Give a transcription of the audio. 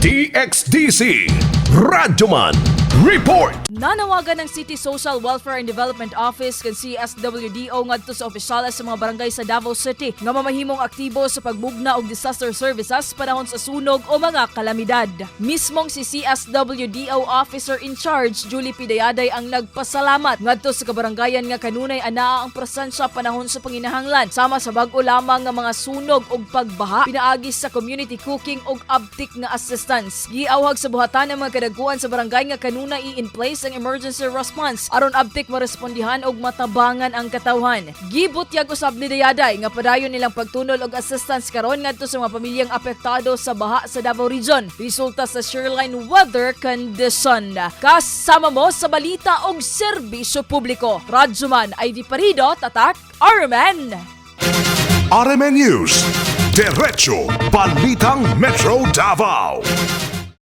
DXDC Radyoman Report. Nanawagan ng City Social Welfare and Development Office kan CSWDO ngadto sa opisyales sa mga barangay sa Davao City nga mamahimong aktibo sa pagmugna og disaster services panahon sa sunog o mga kalamidad. Mismong si CSWDO Officer in charge Julie Dayaday ang nagpasalamat ngadto sa kabarangayan nga kanunay anaa ang presensya panahon sa panginahanglan sama sa bag-o lamang nga mga sunog ug pagbaha pinaagi sa community cooking ug abtik nga assistance. Giawhag sa buhatan ng mga kadagkoan sa barangay nga kanunay in place ang emergency response aron abtik marespondehan og matabangan ang katawhan. Gibutyag usab ni Dayaday nga padayon nilang pagtunol og assistance karon ngadto sa mga pamilyang apektado sa baha sa Davao Region resulta sa shoreline weather condition. Kasama mo sa balita og serbisyo publiko. Radyoman ID Parido, Tatak, RMN. RMN News. Diretso Balitang Metro Davao.